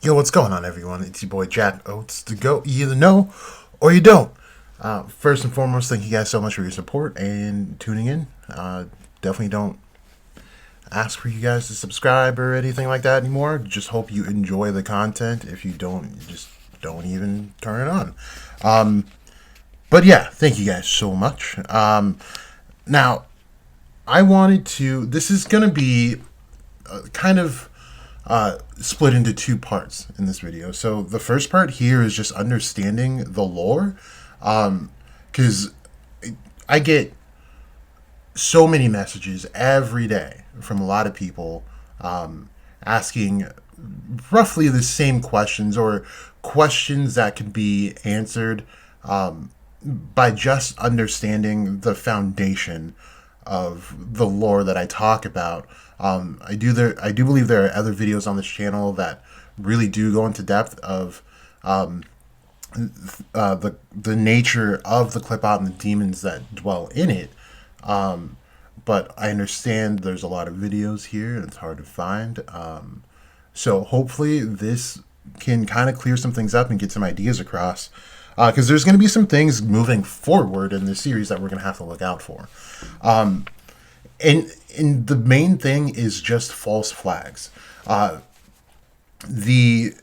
Yo, what's going on, everyone? It's your boy Jack OATz to go. You either know or you don't. First and foremost, thank you guys so much for your support and tuning in. Definitely don't ask for you guys to subscribe or anything like that anymore. Just hope you enjoy the content. If you don't, just don't even turn it on. But yeah, thank you guys so much. Now, I wanted to. This is going to be kind of split into two parts in this video. So the first part here is just understanding the lore, because I get so many messages every day from a lot of people asking roughly the same questions or questions that can be answered by just understanding the foundation of the lore that I talk about. I do believe there are other videos on this channel that really do go into depth of the nature of the Clipot and the demons that dwell in it. But I understand there's a lot of videos here and it's hard to find. So hopefully this can kind of clear some things up and get some ideas across. Because there's going to be some things moving forward in this series that we're going to have to look out for. And the main thing is just false flags. The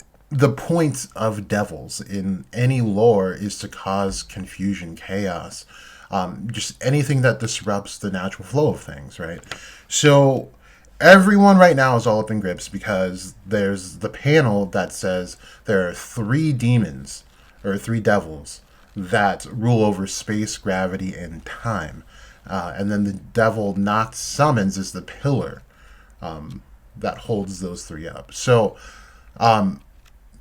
point of devils in any lore is to cause confusion, chaos, just anything that disrupts the natural flow of things, right? So everyone right now is all up in grips because there's the panel that says there are three demons or three devils that rule over space, gravity, and time. And then the devil not summons is the pillar that holds those three up. So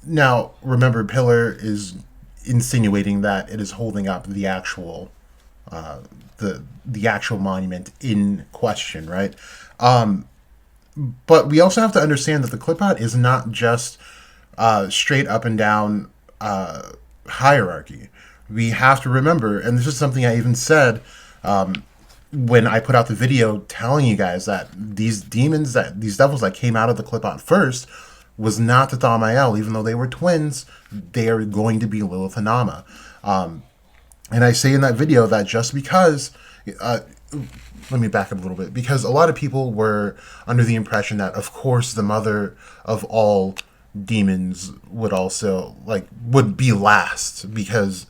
now remember, pillar is insinuating that it is holding up the actual the actual monument in question, right? But we also have to understand that the Clipot is not just straight up and down hierarchy. We have to remember, and this is something I even said when I put out the video telling you guys that these devils that came out of the Clipot first was not the Thaumael, even though they were twins. They are going to be Lilith and Nama. And I say in that video that just because, let me back up a little bit, because a lot of people were under the impression that, of course, the mother of all demons would be last because,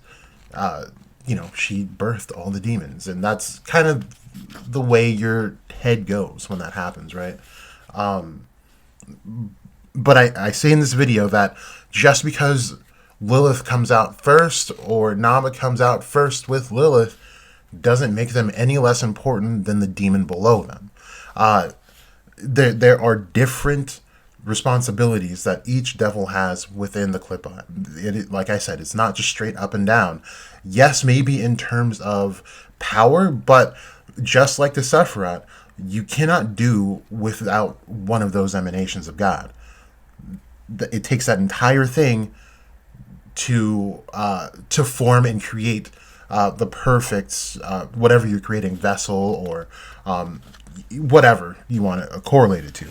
she birthed all the demons. And that's kind of the way your head goes when that happens, right? But I say in this video that just because Lilith comes out first or Nama comes out first with Lilith doesn't make them any less important than the demon below them. There are different responsibilities that each devil has within the Clipot. Like I said, it's not just straight up and down. Yes, maybe in terms of power, but just like the Sephiroth, you cannot do without one of those emanations of God. It takes that entire thing to form and create the perfect whatever you're creating, vessel or whatever you want to correlate it to.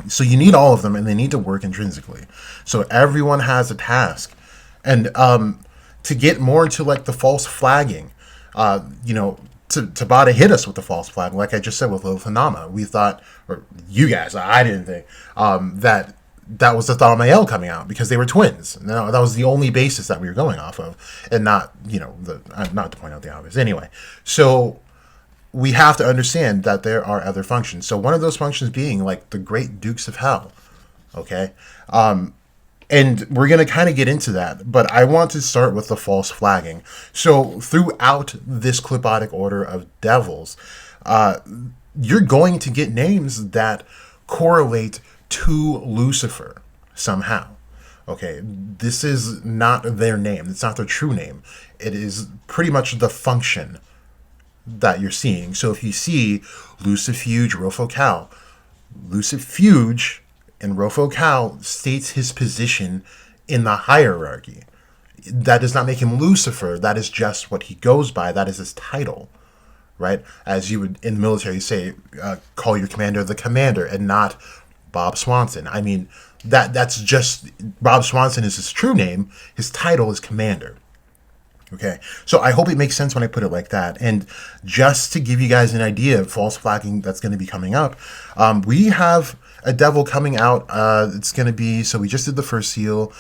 So you need all of them, and they need to work intrinsically. So everyone has a task, and to get more into like the false flagging, Tabata hit us with the false flag, like I just said with Lilith and Nama. We thought, or you guys, I didn't think that was the Thaumael coming out because they were twins. No, that was the only basis that we were going off of, and not not to point out the obvious. Anyway, so we have to understand that there are other functions. So one of those functions being like the Great Dukes of Hell. Okay, and we're going to kind of get into that, but I want to start with the false flagging. So throughout this clipotic order of devils, you're going to get names that correlate to Lucifer somehow. Okay, this is not their name. It's not their true name. It is pretty much the function that you're seeing. So if you see Lucifuge, Rofocal, Lucifuge and Rofocal states his position in the hierarchy. That does not make him Lucifer. That is just what he goes by. That is his title, right? As you would in the military say, call your commander the commander and not Bob Swanson. I mean, that's just Bob Swanson is his true name. His title is Commander. Okay, so I hope it makes sense when I put it like that. And just to give you guys an idea of false flagging that's going to be coming up, we have a devil coming out. It's going to be, so we just did the first seal.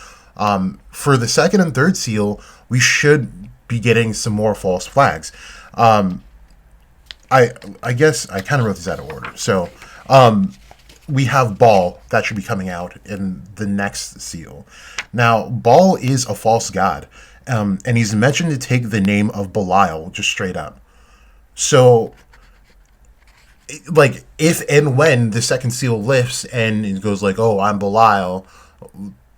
For the second and third seal, we should be getting some more false flags. I guess I kind of wrote these out of order. So we have Baal that should be coming out in the next seal. Now, Baal is a false god. And he's mentioned to take the name of Belial, just straight up. So, like, if and when the second seal lifts and it goes like, oh, I'm Belial,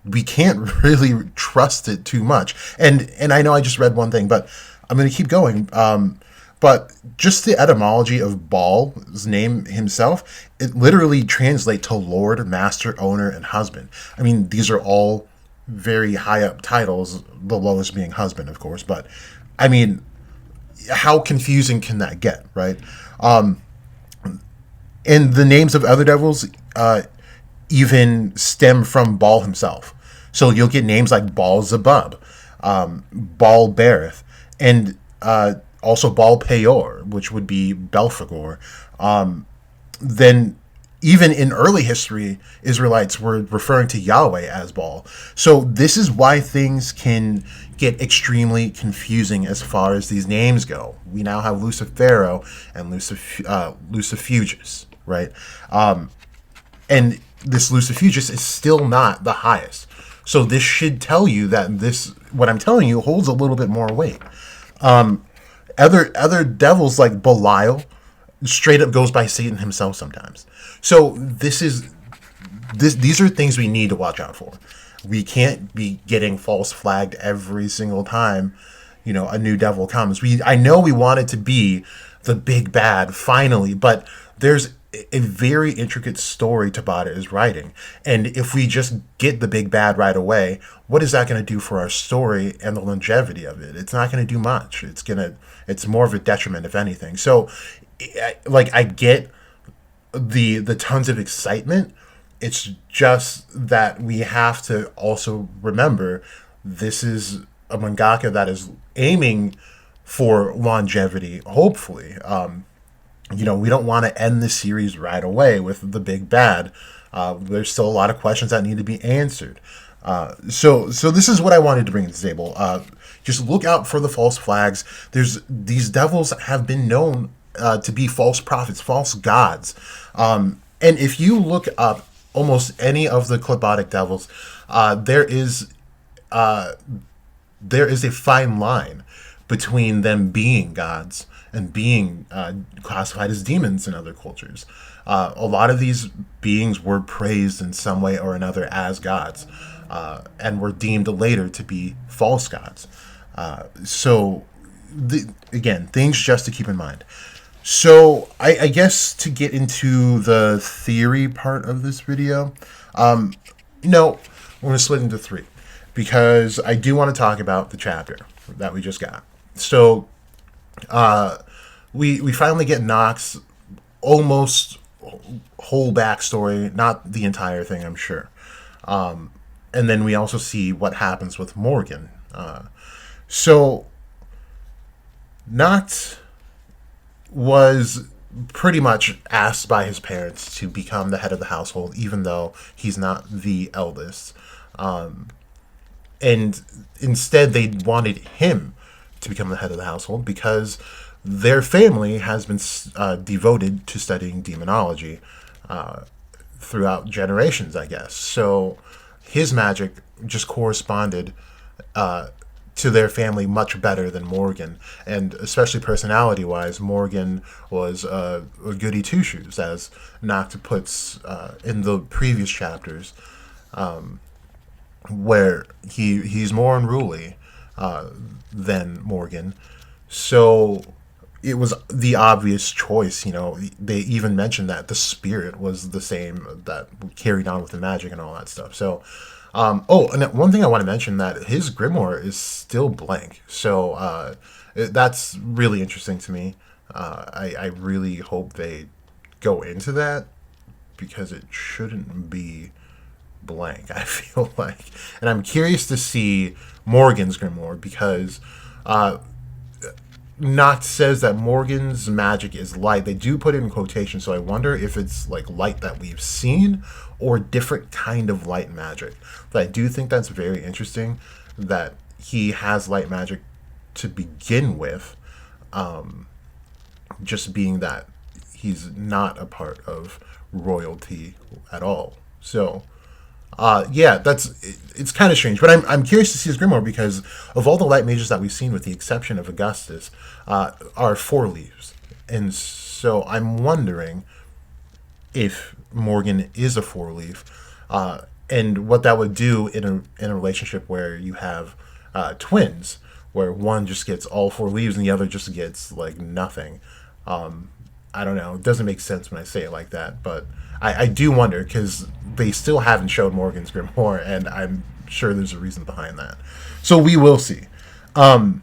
we can't really trust it too much. And I know I just read one thing, but I'm going to keep going. But just the etymology of Baal's name himself, it literally translates to Lord, Master, Owner, and Husband. I mean, these are all very high up titles, the lowest being husband, of course, but I mean, how confusing can that get, right? And the names of other devils even stem from Baal himself. So you'll get names like Baal Zebub, Baal Berith, and also Baal Peor, which would be Belphegor. Then even in early history, Israelites were referring to Yahweh as Baal. So this is why things can get extremely confusing as far as these names go. We now have Lucifero and Lucifugus, right? And this Lucifugus is still not the highest. So this should tell you that this, what I'm telling you, holds a little bit more weight. Other devils like Belial straight up goes by Satan himself sometimes. So these are things we need to watch out for. We can't be getting false flagged every single time, a new devil comes. I know we want it to be the big bad finally, but there's a very intricate story Tabata is writing. And if we just get the big bad right away, what is that going to do for our story and the longevity of it? It's not going to do much. It's more of a detriment, if anything. So, I get the tons of excitement. It's just that we have to also remember this is a mangaka that is aiming for longevity, hopefully. We don't want to end the series right away with the big bad. There's still a lot of questions that need to be answered. So this is what I wanted to bring to the table. Just look out for the false flags. These devils have been known to be false prophets, false gods. And if you look up almost any of the Clipotic devils, there is a fine line between them being gods and being classified as demons in other cultures. A lot of these beings were praised in some way or another as gods, and were deemed later to be false gods. Again, things just to keep in mind. So I guess to get into the theory part of this video, we're going to split into three, because I do want to talk about the chapter that we just got. So we finally get Nox's almost whole backstory, not the entire thing, I'm sure. And then we also see what happens with Morgan. So Nox was pretty much asked by his parents to become the head of the household, even though he's not the eldest. And instead, they wanted him to become the head of the household because their family has been devoted to studying demonology throughout generations, I guess. So his magic just corresponded to their family much better than Morgan. And especially personality-wise, Morgan was a goody two-shoes, as Nox puts in the previous chapters, where he's more unruly than Morgan. So it was the obvious choice. They even mentioned that the spirit was the same that carried on with the magic and all that stuff. So and one thing I want to mention, that his grimoire is still blank. So that's really interesting to me. I really hope they go into that, because it shouldn't be blank, I feel like. And I'm curious to see Morgan's grimoire, because Knot says that Morgan's magic is light. They do put it in quotation, so I wonder if it's like light that we've seen or different kind of light magic. But I do think that's very interesting that he has light magic to begin with, just being that he's not a part of royalty at all. So yeah, it's kind of strange, but I'm curious to see his grimoire, because of all the light mages that we've seen, with the exception of Augustus, are 4 leaves, and so I'm wondering if Morgan is a 4 leaf, and what that would do in a relationship where you have twins, where one just gets all 4 leaves and the other just gets like nothing. I don't know. It doesn't make sense when I say it like that, but I do wonder, because they still haven't showed Morgan's grimoire, and I'm sure there's a reason behind that. So we will see. But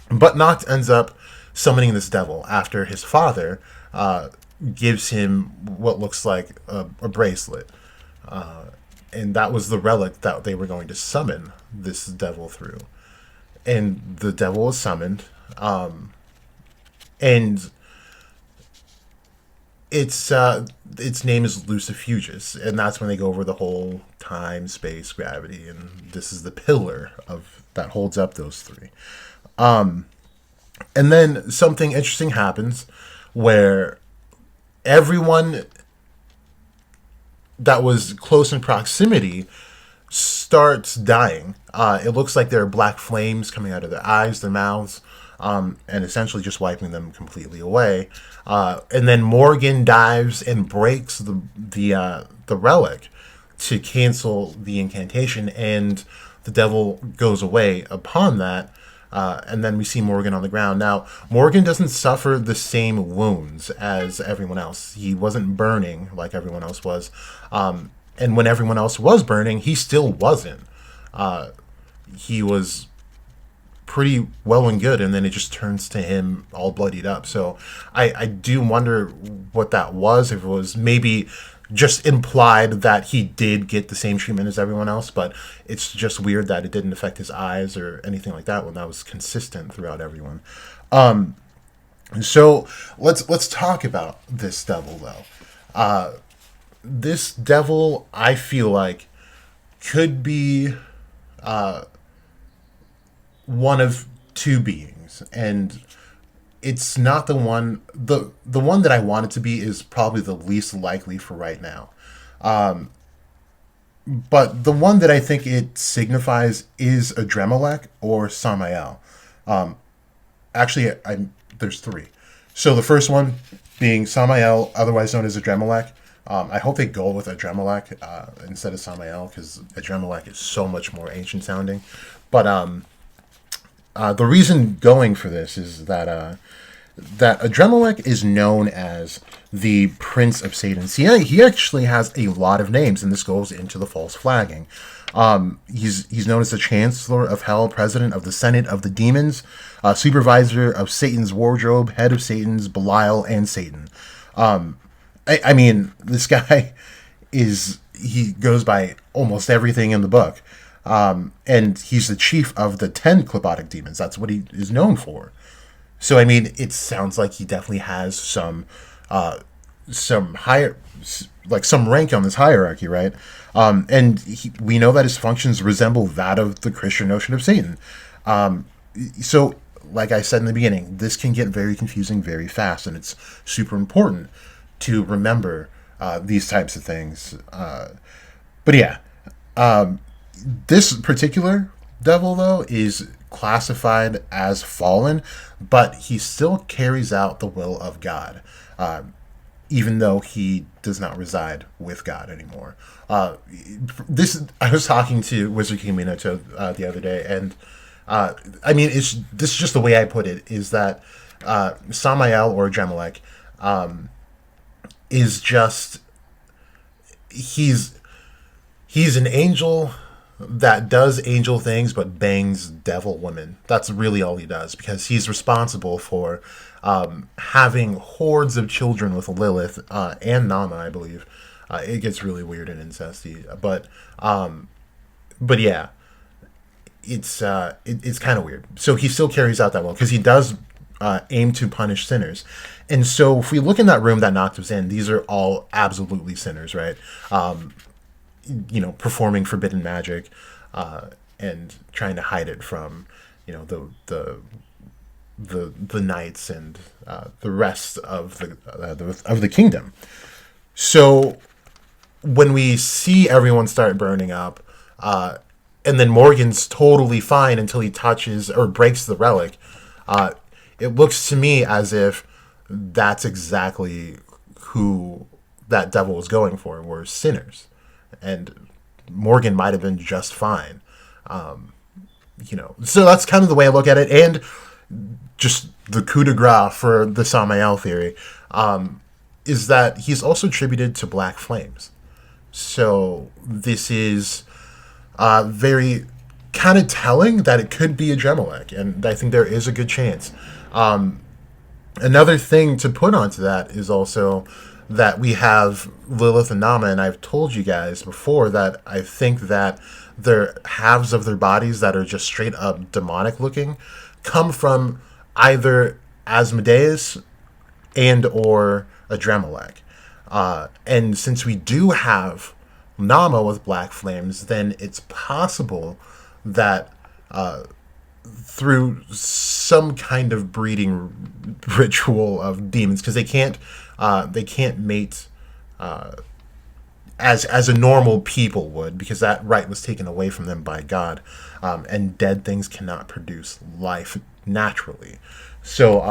Noct ends up summoning this devil after his father gives him what looks like a bracelet. And that was the relic that they were going to summon this devil through. And the devil was summoned. And its name is Lucifugus, and that's when they go over the whole time, space, gravity, and this is the pillar of that holds up those 3. And then something interesting happens where everyone that was close in proximity starts dying. It looks like there are black flames coming out of their eyes, their mouths, and essentially just wiping them completely away. And then Morgan dives and breaks the relic to cancel the incantation, and the devil goes away upon that. And then we see Morgan on the ground. Now, Morgan doesn't suffer the same wounds as everyone else. He wasn't burning like everyone else was. And when everyone else was burning, he still wasn't. He was pretty well and good, and then it just turns to him all bloodied up. So I do wonder what that was, if it was maybe just implied that he did get the same treatment as everyone else, but it's just weird that it didn't affect his eyes or anything like that when that was consistent throughout everyone. So let's talk about this devil, though. This devil, I feel like, could be one of 2 beings, and it's not the one. The one that I want it to be is probably the least likely for right now. But the one that I think it signifies is Adremelech or Samael. Actually, there's 3. So the first one being Samael, otherwise known as Adremelech. I hope they go with Adremelech instead of Samael, because Adremelech is so much more ancient sounding. But the reason going for this is that Adremelech is known as the Prince of Satan. See, he actually has a lot of names, and this goes into the false flagging. He's known as the Chancellor of Hell, President of the Senate of the Demons, Supervisor of Satan's Wardrobe, Head of Satan's Belial, and Satan. I mean, this guy he goes by almost everything in the book. And he's the chief of the 10 Clobotic demons. That's what he is known for. So, I mean, it sounds like he definitely has some higher, like some rank on this hierarchy, right? And we know that his functions resemble that of the Christian notion of Satan. So, like I said in the beginning, this can get very confusing very fast, and it's super important to remember these types of things. But yeah, this particular devil, though, is classified as fallen, but he still carries out the will of God, even though he does not reside with God anymore. I was talking to Wizard King Minato the other day, and I mean, this is just the way I put it, is that Samael or Adremelech is just, he's an angel that does angel things but bangs devil women. That's really all he does, because he's responsible for having hordes of children with Lilith and Nama, I believe. It gets really weird and incesty, but yeah, it's kind of weird. So he still carries out that well because he does aim to punish sinners. And so if we look in that room that Nox was in, these are all absolutely sinners, right? Performing forbidden magic and trying to hide it from, the knights and the rest of the kingdom. So when we see everyone start burning up, and then Morgan's totally fine until he touches or breaks the relic, it looks to me as if that's exactly who that devil was going for, were sinners. And Morgan might have been just fine. So that's kind of the way I look at it. And just the coup de grace for the Samael theory is that he's also attributed to black flames. So this is very kind of telling that it could be a Gemelec, and I think there is a good chance. Another thing to put onto that is also that we have Lilith and Nama, and I've told you guys before that I think that their halves of their bodies that are just straight up demonic looking come from either Asmodeus and or a Gemelec. And since we do have Nama with black flames, then it's possible that through some kind of breeding ritual of demons, because they can't mate as a normal people would, because that right was taken away from them by God, and dead things cannot produce life naturally. So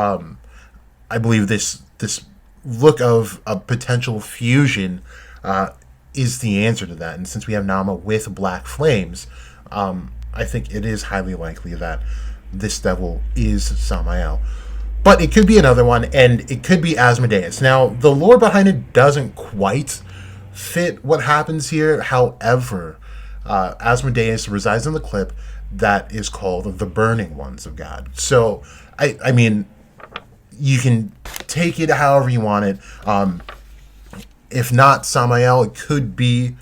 I believe this look of a potential fusion is the answer to that. And since we have Nama with black flames, I think it is highly likely that this devil is Samael. But it could be another one, and it could be Asmodeus. Now, the lore behind it doesn't quite fit what happens here. However, Asmodeus resides in the clip that is called the Burning Ones of God. So, I mean, you can take it however you want it. If not Samael, it could be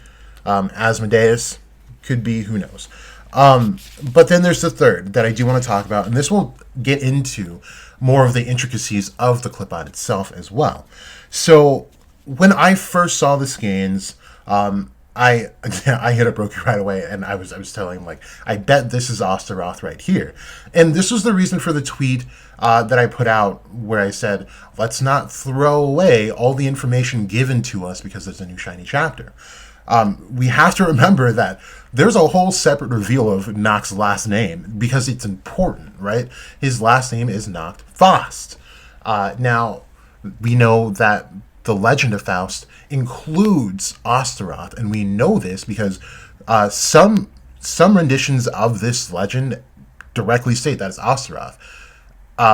Asmodeus. Could be, who knows. But then there's the third that I do want to talk about, and this will get into more of the intricacies of the clipboard itself as well. So when I first saw the scans, I hit up Roki right away, and I was telling him, like, I bet this is Osteroth right here. And this was the reason for the tweet that I put out where I said, let's not throw away all the information given to us because there's a new shiny chapter. We have to remember that there's a whole separate reveal of Nox's last name because it's important, right? His last name is Noct Faust. Now, we know that the legend of Faust includes Osteroth, and we know this because some renditions of this legend directly state that it's Osteroth.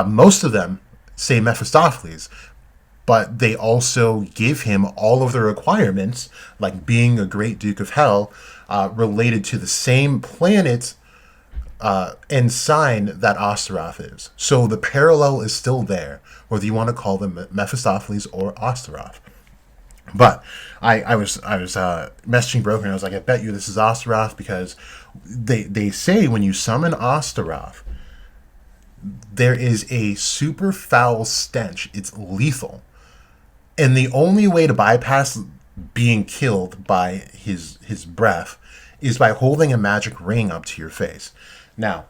Most of them say Mephistopheles, but they also give him all of the requirements, like being a great Duke of Hell, related to the same planet and sign that Osteroth is. So the parallel is still there, whether you want to call them Mephistopheles or Osteroth. But I was messaging Broken, and I was like, I bet you this is Osteroth, because they say when you summon Osteroth, there is a super foul stench. It's lethal. And the only way to bypass being killed by his breath is by holding a magic ring up to your face. Now,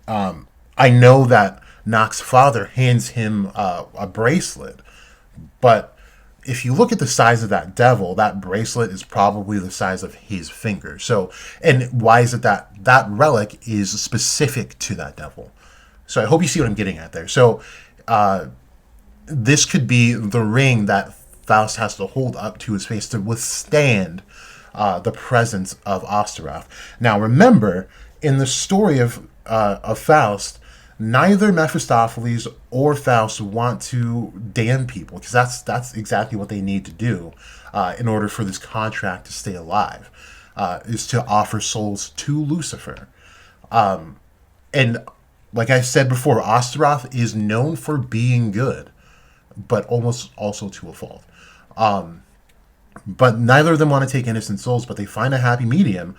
I know that Nox's father hands him a bracelet, but if you look at the size of that devil, that bracelet is probably the size of his finger. So, and why is it that relic is specific to that devil? So I hope you see what I'm getting at there. So, this could be the ring that Faust has to hold up to his face to withstand the presence of Osteroth. Now, remember, in the story of Faust, neither Mephistopheles or Faust want to damn people, because that's exactly what they need to do in order for this contract to stay alive, is to offer souls to Lucifer. And like I said before, Osteroth is known for being good, but almost also to a fault. But neither of them want to take innocent souls, but they find a happy medium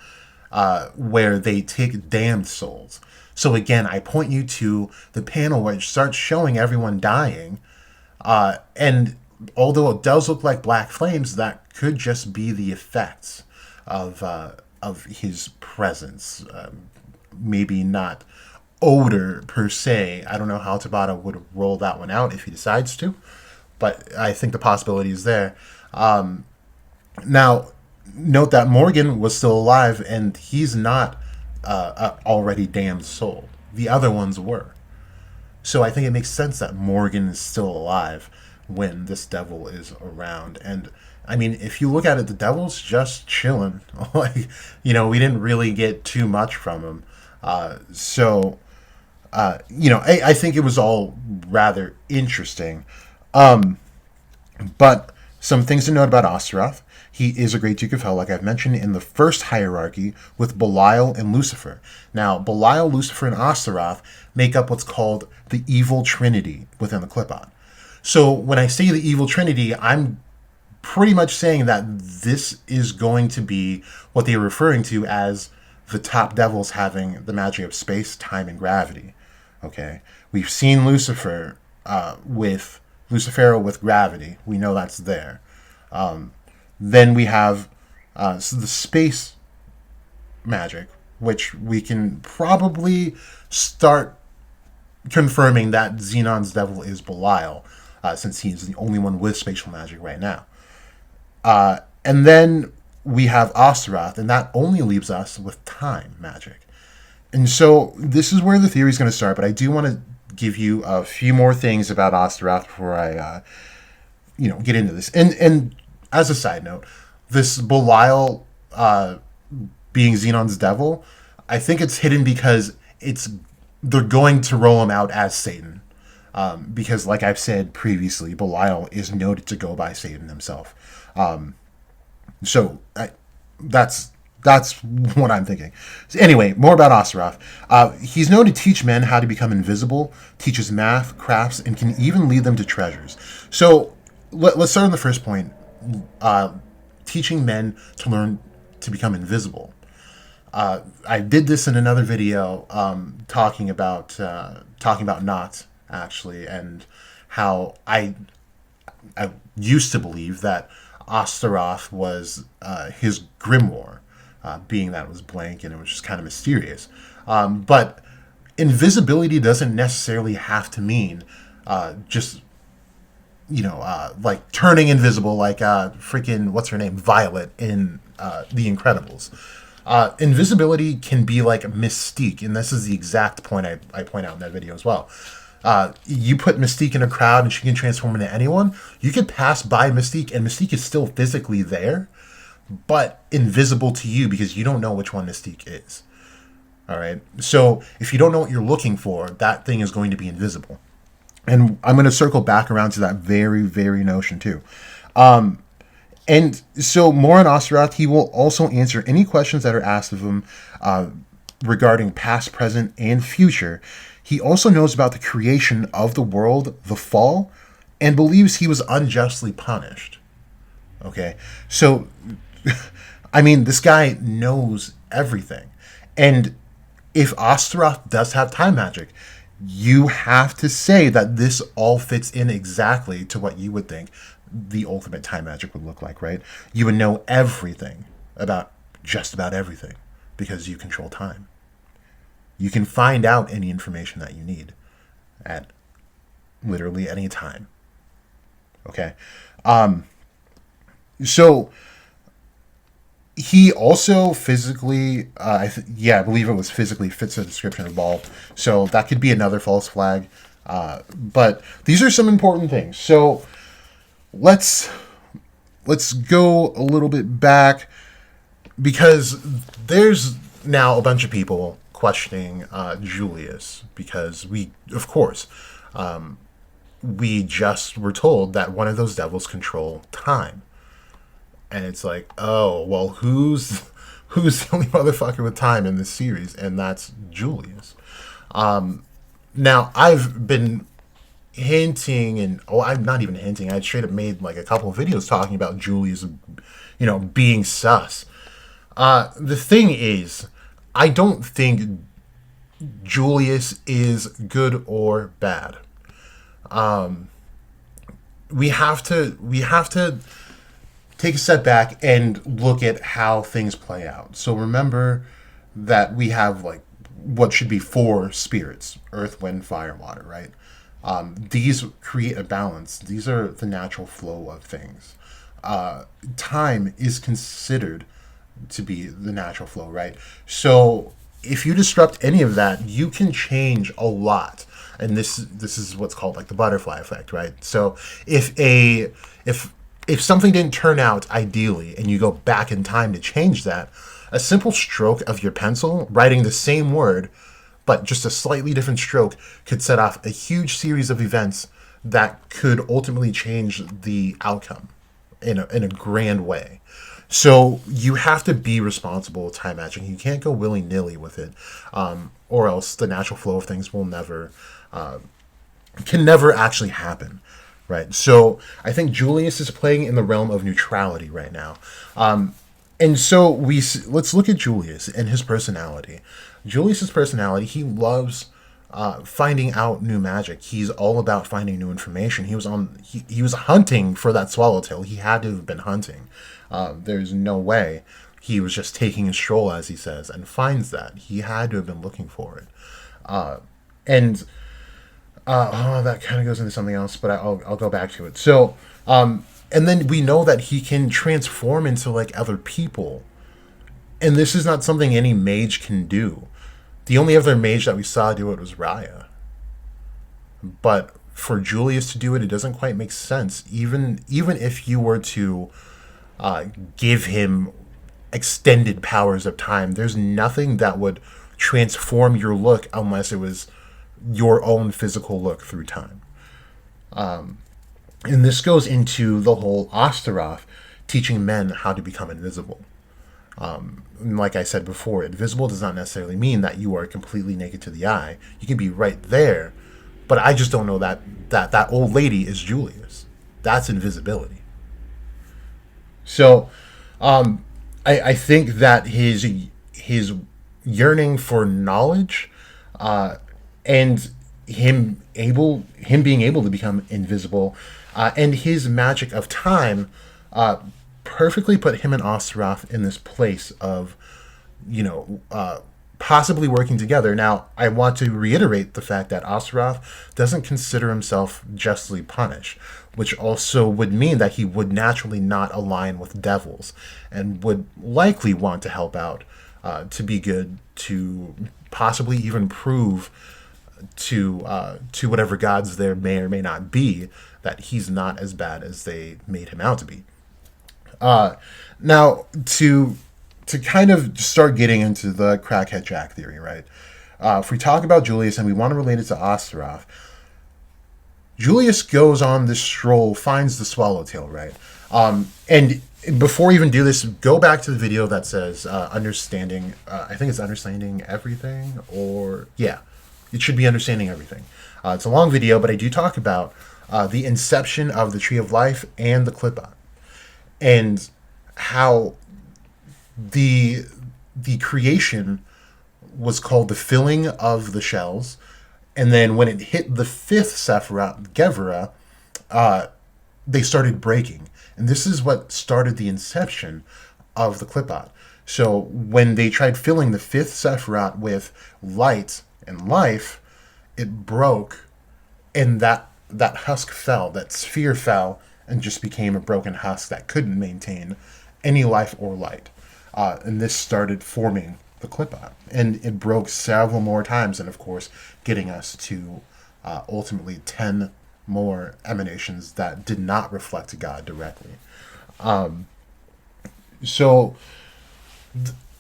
where they take damned souls. So again, I point you to the panel where it starts showing everyone dying. And although it does look like black flames, that could just be the effects of his presence. Maybe not odor per se. I don't know how Tabata would roll that one out if he decides to, but I think the possibility is there. Now, note that Morgan was still alive, and he's not a already damned soul. The other ones were. So I think it makes sense that Morgan is still alive when this devil is around. And I mean, if you look at it, the devil's just chilling. Like, we didn't really get too much from him. I think it was all rather interesting. But some things to note about Astaroth. He is a great Duke of Hell, like I've mentioned, in the first hierarchy with Belial and Lucifer. Now, Belial, Lucifer, and Astaroth make up what's called the Evil Trinity within the Clipon. So when I say the Evil Trinity, I'm pretty much saying that this is going to be what they are referring to as the top devils having the magic of space, time, and gravity. Okay? We've seen Lucifer with Lucifero with gravity. We know that's there. Then we have the space magic, which we can probably start confirming that Xenon's devil is Belial, since he's the only one with spatial magic right now. And then we have Astaroth, and that only leaves us with time magic. And so this is where the theory is going to start, but I do want to give you a few more things about Astaroth before I get into this. And as a side note, this Belial being Xenon's devil, I think it's hidden because they're going to roll him out as Satan. Because, like I've said previously, Belial is noted to go by Satan himself. That's what I'm thinking. So anyway, more about Astaroth. He's known to teach men how to become invisible, teaches math, crafts, and can even lead them to treasures. So let's start on the first point. Teaching men to learn to become invisible. I did this in another video talking about knots, actually, and how I used to believe that Astaroth was his grimoire, being that it was blank and it was just kind of mysterious. But invisibility doesn't necessarily have to mean just like turning invisible, like freaking what's her name, Violet in The Incredibles. Invisibility can be like Mystique, and this is the exact point I point out in that video as well. You put Mystique in a crowd and she can transform into anyone. You could pass by Mystique and Mystique is still physically there, but invisible to you because you don't know which one Mystique is. All right. So if you don't know what you're looking for, that thing is going to be invisible. And I'm going to circle back around to that very, very notion too. And so more on Astaroth, he will also answer any questions that are asked of him regarding past, present, and future. He also knows about the creation of the world, the fall, and believes he was unjustly punished. Okay, so, I mean, this guy knows everything. And if Astaroth does have time magic, you have to say that this all fits in exactly to what you would think the ultimate time magic would look like, right? You would know everything about just about everything because you control time. You can find out any information that you need at literally any time. Okay? So he also physically, I believe it was physically fits the description of Ball. So that could be another false flag. But these are some important things. So let's go a little bit back because there's now a bunch of people questioning Julius because we just were told that one of those devils control time. And it's like, oh, well, who's the only motherfucker with time in this series? And that's Julius. Now, I've been hinting, and I'm not even hinting. I straight up made like a couple of videos talking about Julius, being sus. The thing is, I don't think Julius is good or bad. We have to take a step back and look at how things play out. So remember that we have like what should be four spirits: earth, wind, fire, water, right? These create a balance. These are the natural flow of things. Time is considered to be the natural flow, right? So if you disrupt any of that, you can change a lot. And this is what's called like the butterfly effect, right? So if something didn't turn out ideally and you go back in time to change that, a simple stroke of your pencil writing the same word but just a slightly different stroke could set off a huge series of events that could ultimately change the outcome in a grand way. So you have to be responsible with time matching. You can't go willy nilly with it, or else the natural flow of things will never can never actually happen, right? So I think Julius is playing in the realm of neutrality right now. And so let's look at Julius and his personality. Julius's personality, he loves finding out new magic. He's all about finding new information. He was hunting for that swallowtail. He had to have been hunting. There's no way he was just taking a stroll, as he says, and finds that. He had to have been looking for it. And that kind of goes into something else, but I'll go back to it. So, and then we know that he can transform into like other people. And this is not something any mage can do. The only other mage that we saw do it was Raya. But for Julius to do it, it doesn't quite make sense. Even if you were to give him extended powers of time, there's nothing that would transform your look unless it was your own physical look through time. And this goes into the whole Astaroth teaching men how to become invisible. Like I said before, invisible does not necessarily mean that you are completely naked to the eye. You can be right there, but I just don't know that old lady is Julius. That's invisibility. So, I think that his yearning for knowledge, and him being able to become invisible, and his magic of time, perfectly put him and Osteroth in this place of, possibly working together. Now, I want to reiterate the fact that Osteroth doesn't consider himself justly punished, which also would mean that he would naturally not align with devils and would likely want to help out, to be good, to possibly even prove to whatever gods there may or may not be that he's not as bad as they made him out to be. Now, to kind of start getting into the crackhead Jack theory, right? If we talk about Julius and we want to relate it to Astaroth, Julius goes on this stroll, finds the swallowtail, right? And before we even do this, go back to the video that says understanding. I think it's understanding everything, or yeah, it should be understanding everything. It's a long video, but I do talk about the inception of the Tree of Life and the Clipot, and how the creation was called the filling of the shells, and then when it hit the fifth Sephiroth, Gevra, they started breaking, and this is what started the inception of the Clipot. So when they tried filling the fifth Sephiroth with light and life, it broke, and that husk fell, that sphere fell, and just became a broken husk that couldn't maintain any life or light. And this started forming the Clipot. And it broke several more times, and of course, getting us to ultimately 10 more emanations that did not reflect God directly.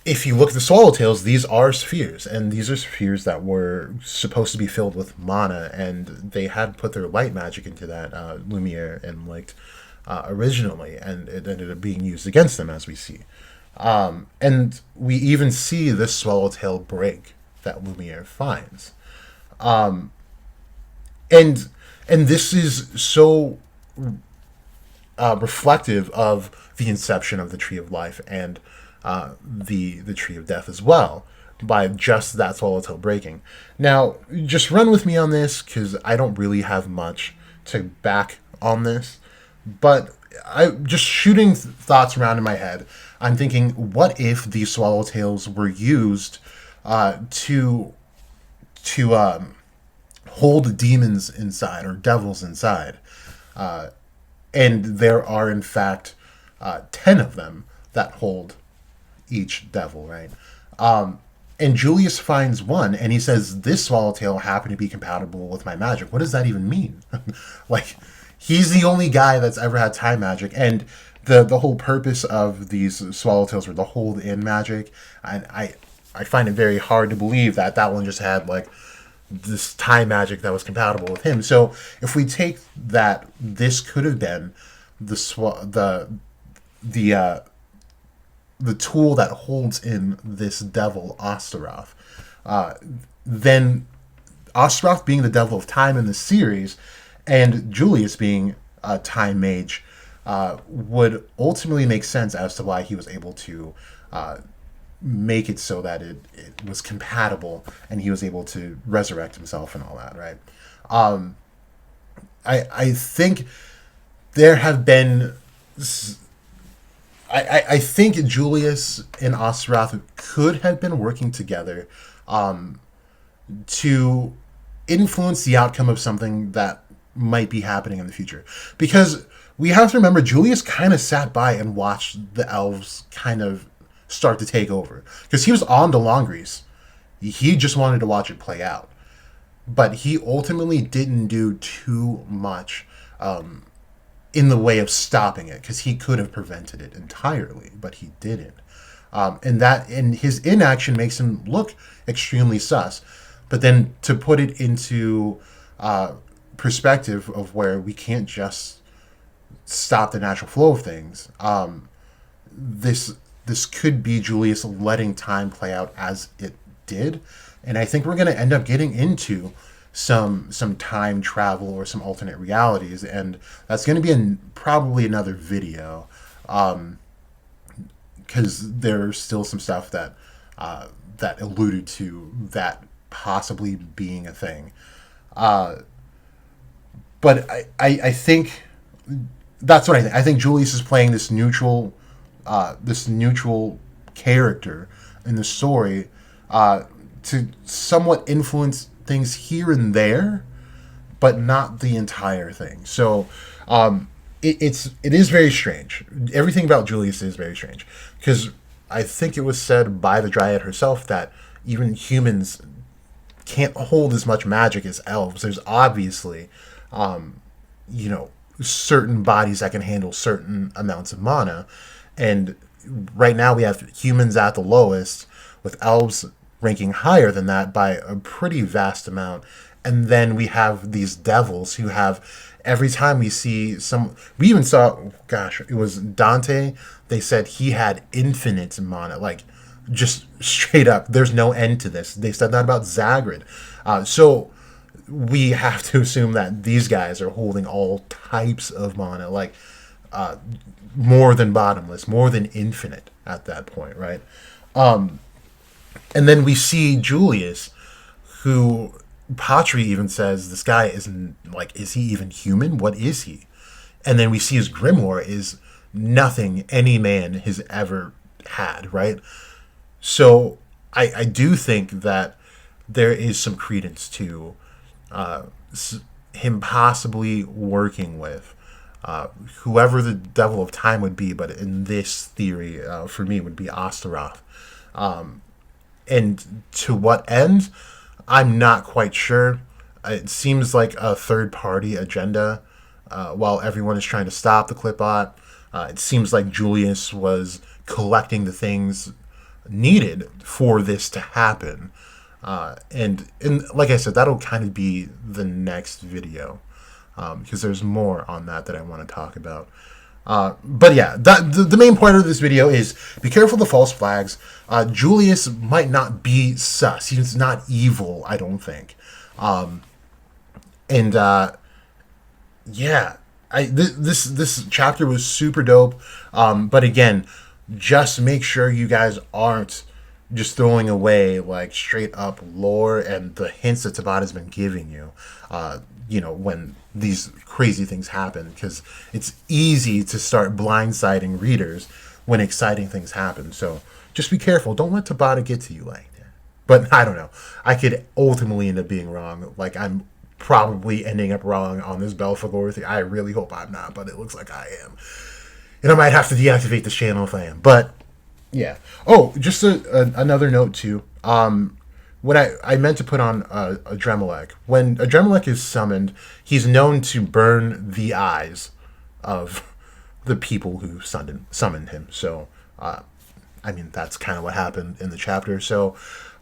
If you look at the swallowtails, these are spheres, and these are spheres that were supposed to be filled with mana, and they had put their light magic into that, Lumiere and Licht, originally, and it ended up being used against them, as we see. And we even see this swallowtail break that Lumiere finds. and and this is so reflective of the inception of the Tree of Life and the Tree of Death as well, by just that swallowtail breaking. Now, just run with me on this because I don't really have much to back on this, but I just shooting thoughts around in my head. I'm thinking, what if these swallowtails were used to hold demons inside or devils inside? And there are, in fact, 10 of them that hold each devil, right? And Julius finds one, and he says, this swallowtail happened to be compatible with my magic. What does that even mean? Like, he's the only guy that's ever had time magic, and the whole purpose of these swallowtails were to hold in magic. And I find it very hard to believe that that one just had, like, this time magic that was compatible with him. So if we take that, this could have been the tool that holds in this devil Osteroth. Then Osteroth being the devil of time in the series, and Julius being a time mage, would ultimately make sense as to why he was able to make it so that it was compatible and he was able to resurrect himself and all that, right? I think there have been... I think Julius and Osteroth could have been working together to influence the outcome of something that might be happening in the future. Because we have to remember, Julius kind of sat by and watched the elves kind of start to take over. Because he was on to Longreese. He just wanted to watch it play out. But he ultimately didn't do too much in the way of stopping it, because he could have prevented it entirely, but he didn't. And his inaction makes him look extremely sus. But then to put it into perspective of where we can't just stop the natural flow of things, this could be Julius letting time play out as it did. And I think we're going to end up getting into some time travel or some alternate realities, and that's going to be probably another video, because there's still some stuff that alluded to that possibly being a thing. But I think that's what I think. I think Julius is playing this neutral character in the story to somewhat influence things here and there, but not the entire thing. So it is very strange. Everything about Julius is very strange, because I think it was said by the Dryad herself that even humans can't hold as much magic as elves. There's obviously certain bodies that can handle certain amounts of mana, and right now we have humans at the lowest, with elves ranking higher than that by a pretty vast amount. And then we have these devils who have, every time we see we even saw, it was Dante, they said he had infinite mana, like just straight up, there's no end to this. They said that about Zagrid. So we have to assume that these guys are holding all types of mana, like more than bottomless, more than infinite at that point, right? And then we see Julius, who Patri even says, this guy isn't, like, is he even human? What is he? And then we see his grimoire is nothing any man has ever had, right? So I do think that there is some credence to him possibly working with whoever the devil of time would be, but in this theory, for me, would be Osteroth. And to what end, I'm not quite sure. It seems like a third-party agenda while everyone is trying to stop the Clipbot. It seems like Julius was collecting the things needed for this to happen. And like I said, that'll kind of be the next video, because there's more on that I want to talk about. But yeah, the main point of this video is be careful of the false flags. Julius might not be sus. He's not evil, I don't think. And yeah, this chapter was super dope. But again, just make sure you guys aren't just throwing away like straight up lore and the hints that Tabata's been giving you. When these crazy things happen, because it's easy to start blindsiding readers when exciting things happen. So just be careful. Don't let Tabata get to you like that. But I don't know. I could ultimately end up being wrong. Like, I'm probably ending up wrong on this Belphegor thing. I really hope I'm not, but it looks like I am. And I might have to deactivate this channel if I am. But yeah. Oh, just another note too. When I meant to put on a Dremelech. When a Dremelech is summoned, he's known to burn the eyes of the people who summoned him. So, that's kind of what happened in the chapter. So,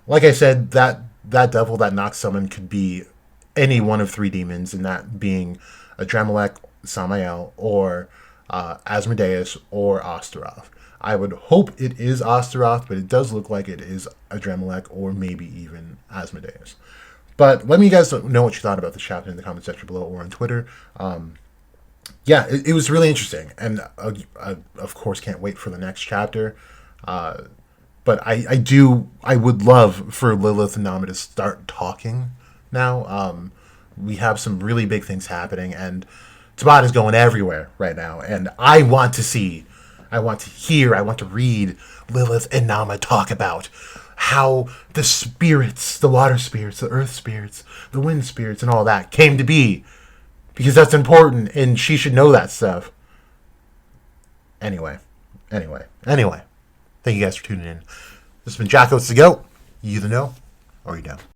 like I said, that devil that Nox summoned could be any one of three demons, and that being a Dremelech, Samael, or Asmodeus, or Osteroth. I would hope it is Osteroth, but it does look like it is a Dremelech, or maybe even Asmodeus. But let me guys know what you thought about the chapter in the comment section below or on Twitter. It was really interesting, and I of course can't wait for the next chapter. But I would love for Lilith and Nama to start talking now. We have some really big things happening, and Tabata is going everywhere right now, and I want to hear, I want to read Lilith and Nama talk about how the spirits, the water spirits, the earth spirits, the wind spirits, and all that came to be, because that's important, and she should know that stuff. Anyway. Thank you guys for tuning in. This has been OATz the Goat. You either know or you don't.